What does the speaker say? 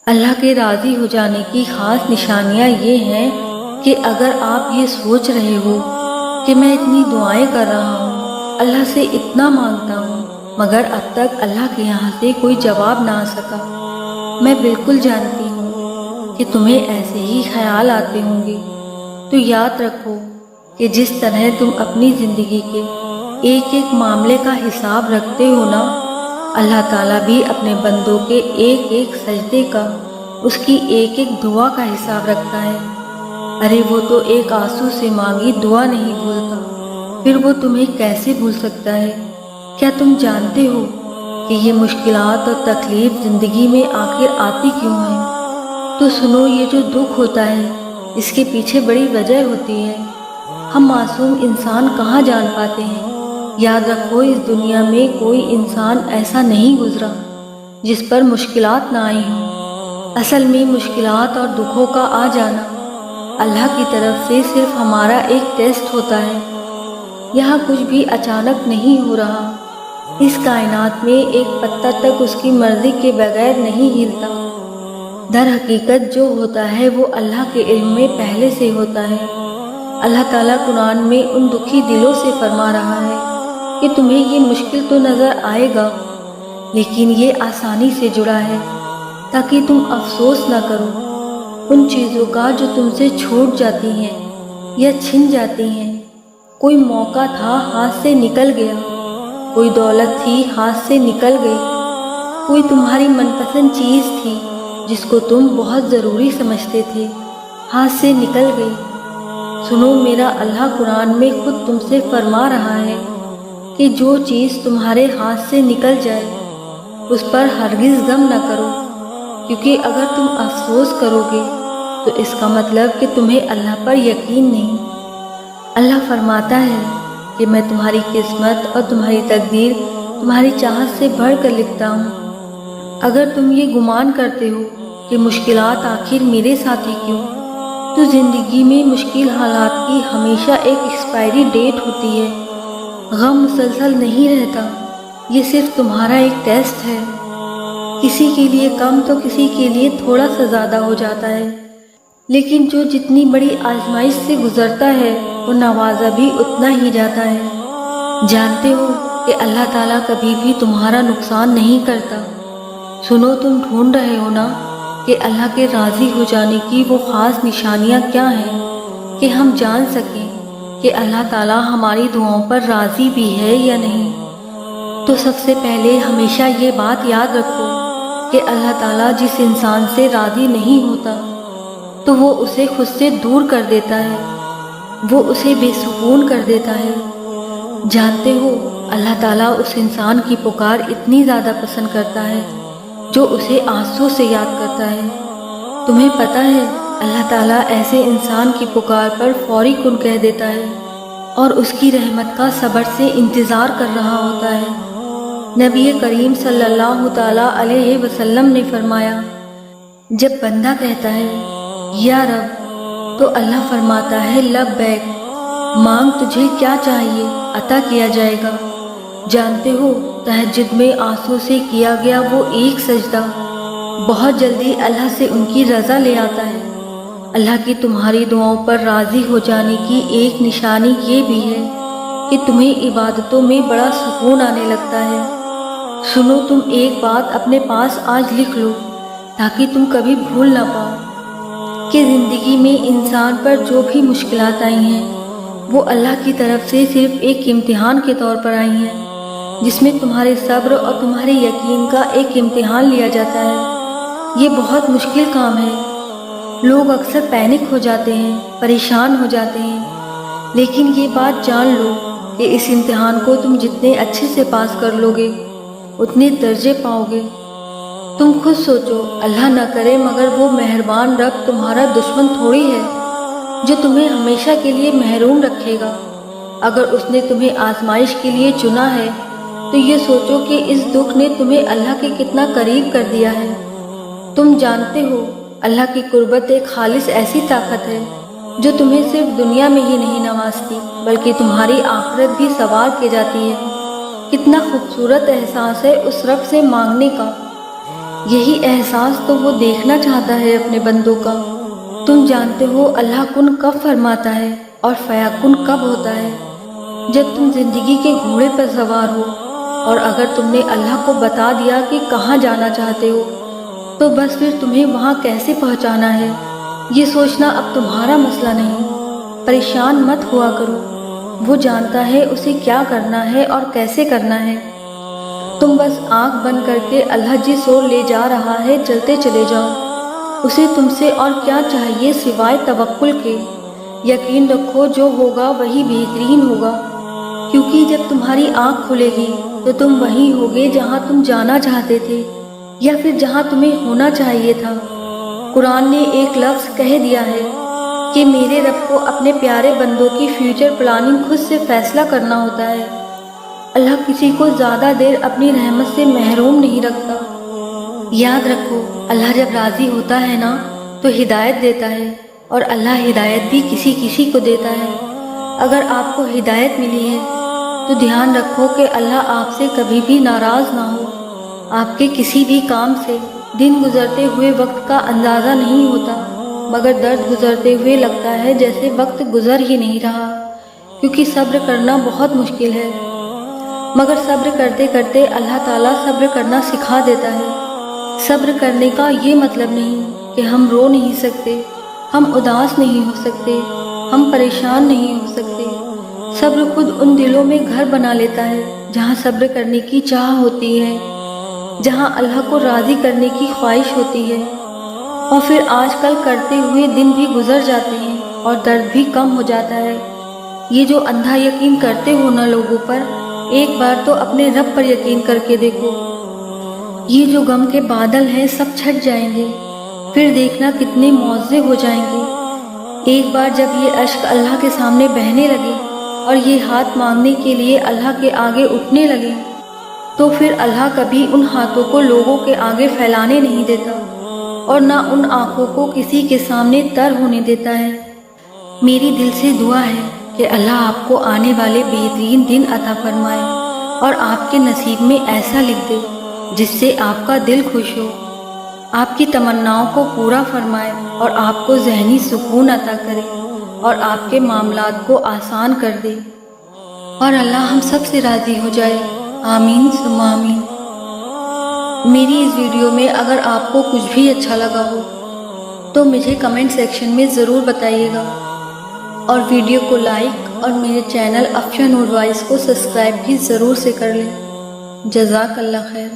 اللہ کے راضی ہو جانے کی خاص نشانیاں یہ ہیں کہ اگر آپ یہ سوچ رہے ہو کہ میں اتنی دعائیں کر رہا ہوں، اللہ سے اتنا مانگتا ہوں، مگر اب تک اللہ کے یہاں سے کوئی جواب نہ آ سکا، میں بالکل جانتی ہوں کہ تمہیں ایسے ہی خیال آتے ہوں گے، تو یاد رکھو کہ جس طرح تم اپنی زندگی کے ایک ایک معاملے کا حساب رکھتے ہو نا، اللہ تعالیٰ بھی اپنے بندوں کے ایک ایک سجدے کا، اس کی ایک ایک دعا کا حساب رکھتا ہے۔ ارے وہ تو ایک آنسو سے مانگی دعا نہیں بھولتا، پھر وہ تمہیں کیسے بھول سکتا ہے؟ کیا تم جانتے ہو کہ یہ مشکلات اور تکلیف زندگی میں آخر آتی کیوں ہیں؟ تو سنو، یہ جو دکھ ہوتا ہے اس کے پیچھے بڑی وجہ ہوتی ہے۔ ہم معصوم انسان کہاں جان پاتے ہیں؟ یاد رکھو، اس دنیا میں کوئی انسان ایسا نہیں گزرا جس پر مشکلات نہ آئی ہوں۔ اصل میں مشکلات اور دکھوں کا آ جانا اللہ کی طرف سے صرف ہمارا ایک ٹیسٹ ہوتا ہے۔ یہاں کچھ بھی اچانک نہیں ہو رہا، اس کائنات میں ایک پتا تک اس کی مرضی کے بغیر نہیں ہلتا۔ در حقیقت جو ہوتا ہے وہ اللہ کے علم میں پہلے سے ہوتا ہے۔ اللہ تعالیٰ قرآن میں ان دکھی دلوں سے فرما رہا ہے کہ تمہیں یہ مشکل تو نظر آئے گا، لیکن یہ آسانی سے جڑا ہے تاکہ تم افسوس نہ کرو ان چیزوں کا جو تم سے چھوٹ جاتی ہیں یا چھن جاتی ہیں۔ کوئی موقع تھا ہاتھ سے نکل گیا، کوئی دولت تھی ہاتھ سے نکل گئی، کوئی تمہاری من پسند چیز تھی جس کو تم بہت ضروری سمجھتے تھے، ہاتھ سے نکل گئی۔ سنو، میرا اللہ قرآن میں خود تم سے فرما رہا ہے کہ جو چیز تمہارے ہاتھ سے نکل جائے اس پر ہرگز غم نہ کرو، کیونکہ اگر تم افسوس کرو گے تو اس کا مطلب کہ تمہیں اللہ پر یقین نہیں۔ اللہ فرماتا ہے کہ میں تمہاری قسمت اور تمہاری تقدیر تمہاری چاہت سے بڑھ کر لکھتا ہوں۔ اگر تم یہ گمان کرتے ہو کہ مشکلات آخر میرے ساتھ ہی کیوں، تو زندگی میں مشکل حالات کی ہمیشہ ایک ایکسپائری ڈیٹ ہوتی ہے۔ غم مسلسل نہیں رہتا، یہ صرف تمہارا ایک ٹیسٹ ہے۔ کسی کے لیے کم تو کسی کے لیے تھوڑا سا زیادہ ہو جاتا ہے، لیکن جو جتنی بڑی آزمائش سے گزرتا ہے وہ نوازا بھی اتنا ہی جاتا ہے۔ جانتے ہو کہ اللہ تعالیٰ کبھی بھی تمہارا نقصان نہیں کرتا۔ سنو، تم ڈھونڈ رہے ہو نا کہ اللہ کے راضی ہو جانے کی وہ خاص نشانیاں کیا ہیں کہ ہم جان سکیں کہ اللہ تعالیٰ ہماری دعاؤں پر راضی بھی ہے یا نہیں۔ تو سب سے پہلے ہمیشہ یہ بات یاد رکھو کہ اللہ تعالیٰ جس انسان سے راضی نہیں ہوتا تو وہ اسے خود سے دور کر دیتا ہے، وہ اسے بے سکون کر دیتا ہے۔ جانتے ہو، اللہ تعالیٰ اس انسان کی پکار اتنی زیادہ پسند کرتا ہے جو اسے آنسو سے یاد کرتا ہے۔ تمہیں پتہ ہے، اللہ تعالیٰ ایسے انسان کی پکار پر فوری کن کہہ دیتا ہے اور اس کی رحمت کا صبر سے انتظار کر رہا ہوتا ہے۔ نبی کریم صلی اللہ تعالیٰ علیہ وسلم نے فرمایا، جب بندہ کہتا ہے یا رب، تو اللہ فرماتا ہے لبیک، مانگ تجھے کیا چاہیے عطا کیا جائے گا۔ جانتے ہو، تہجد میں آنسو سے کیا گیا وہ ایک سجدہ بہت جلدی اللہ سے ان کی رضا لے آتا ہے۔ اللہ کی تمہاری دعاؤں پر راضی ہو جانے کی ایک نشانی یہ بھی ہے کہ تمہیں عبادتوں میں بڑا سکون آنے لگتا ہے۔ سنو، تم ایک بات اپنے پاس آج لکھ لو تاکہ تم کبھی بھول نہ پاؤ کہ زندگی میں انسان پر جو بھی مشکلات آئی ہیں وہ اللہ کی طرف سے صرف ایک امتحان کے طور پر آئی ہیں، جس میں تمہارے صبر اور تمہارے یقین کا ایک امتحان لیا جاتا ہے۔ یہ بہت مشکل کام ہے۔ لوگ اکثر پینک ہو جاتے ہیں، پریشان ہو جاتے ہیں، لیکن یہ بات جان لو کہ اس امتحان کو تم جتنے اچھے سے پاس کر لو گے اتنے درجے پاؤ گے۔ تم خود سوچو، اللہ نہ کرے مگر وہ مہربان رب تمہارا دشمن تھوڑی ہے جو تمہیں ہمیشہ کے لیے محروم رکھے گا۔ اگر اس نے تمہیں آزمائش کے لیے چنا ہے تو یہ سوچو کہ اس دکھ نے تمہیں اللہ کے کتنا قریب کر دیا ہے۔ تم جانتے ہو، اللہ کی قربت ایک خالص ایسی طاقت ہے جو تمہیں صرف دنیا میں ہی نہیں نوازتی بلکہ تمہاری آخرت بھی سوار کی جاتی ہے۔ کتنا خوبصورت احساس ہے اس رب سے مانگنے کا یہی احساس تو وہ دیکھنا چاہتا ہے اپنے بندوں کا۔ تم جانتے ہو اللہ کن کب فرماتا ہے اور فیکن کب ہوتا ہے؟ جب تم زندگی کے گھوڑے پر سوار ہو، اور اگر تم نے اللہ کو بتا دیا کہ کہاں جانا چاہتے ہو تو بس پھر تمہیں وہاں کیسے پہنچانا ہے یہ سوچنا اب تمہارا مسئلہ نہیں۔ پریشان مت ہوا کرو، وہ جانتا ہے اسے کیا کرنا ہے اور کیسے کرنا ہے۔ تم بس آنکھ بند کر کے اللہ جس اور لے جا رہا ہے چلتے چلے جاؤ۔ اسے تم سے اور کیا چاہیے سوائے توکل کے؟ یقین رکھو جو ہوگا وہی بہترین ہوگا، کیونکہ جب تمہاری آنکھ کھلے گی تو تم وہیں ہوگے جہاں تم جانا چاہتے تھے یا پھر جہاں تمہیں ہونا چاہیے تھا۔ قرآن نے ایک لفظ کہہ دیا ہے کہ میرے رب کو اپنے پیارے بندوں کی فیوچر پلاننگ خود سے فیصلہ کرنا ہوتا ہے۔ اللہ کسی کو زیادہ دیر اپنی رحمت سے محروم نہیں رکھتا۔ یاد رکھو، اللہ جب راضی ہوتا ہے نا تو ہدایت دیتا ہے، اور اللہ ہدایت بھی کسی کسی کو دیتا ہے۔ اگر آپ کو ہدایت ملی ہے تو دھیان رکھو کہ اللہ آپ سے کبھی بھی ناراض نہ ہو۔ آپ کے کسی بھی کام سے دن گزرتے ہوئے وقت کا اندازہ نہیں ہوتا، مگر درد گزرتے ہوئے لگتا ہے جیسے وقت گزر ہی نہیں رہا، کیونکہ صبر کرنا بہت مشکل ہے، مگر صبر کرتے کرتے اللہ تعالیٰ صبر کرنا سکھا دیتا ہے۔ صبر کرنے کا یہ مطلب نہیں کہ ہم رو نہیں سکتے، ہم اداس نہیں ہو سکتے، ہم پریشان نہیں ہو سکتے۔ صبر خود ان دلوں میں گھر بنا لیتا ہے جہاں صبر کرنے کی چاہ ہوتی ہے، جہاں اللہ کو راضی کرنے کی خواہش ہوتی ہے، اور پھر آج کل کرتے ہوئے دن بھی گزر جاتے ہیں اور درد بھی کم ہو جاتا ہے۔ یہ جو اندھا یقین کرتے ہو نا لوگوں پر، ایک بار تو اپنے رب پر یقین کر کے دیکھو۔ یہ جو غم کے بادل ہیں سب چھٹ جائیں گے، پھر دیکھنا کتنے معاوضے ہو جائیں گے۔ ایک بار جب یہ اشک اللہ کے سامنے بہنے لگے اور یہ ہاتھ مانگنے کے لیے اللہ کے آگے اٹھنے لگے تو پھر اللہ کبھی ان ہاتھوں کو لوگوں کے آگے پھیلانے نہیں دیتا، اور نہ ان آنکھوں کو کسی کے سامنے تر ہونے دیتا ہے۔ میری دل سے دعا ہے کہ اللہ آپ کو آنے والے بہترین دن عطا فرمائے اور آپ کے نصیب میں ایسا لکھ دے جس سے آپ کا دل خوش ہو، آپ کی تمناؤں کو پورا فرمائے اور آپ کو ذہنی سکون عطا کرے اور آپ کے معاملات کو آسان کر دے، اور اللہ ہم سب سے راضی ہو جائے۔ آمین ثم آمین۔ میری اس ویڈیو میں اگر آپ کو کچھ بھی اچھا لگا ہو تو مجھے کمنٹ سیکشن میں ضرور بتائیے گا، اور ویڈیو کو لائک اور میرے چینل افشاں نور وائس کو سبسکرائب بھی ضرور سے کر لیں۔ جزاک اللہ خیر۔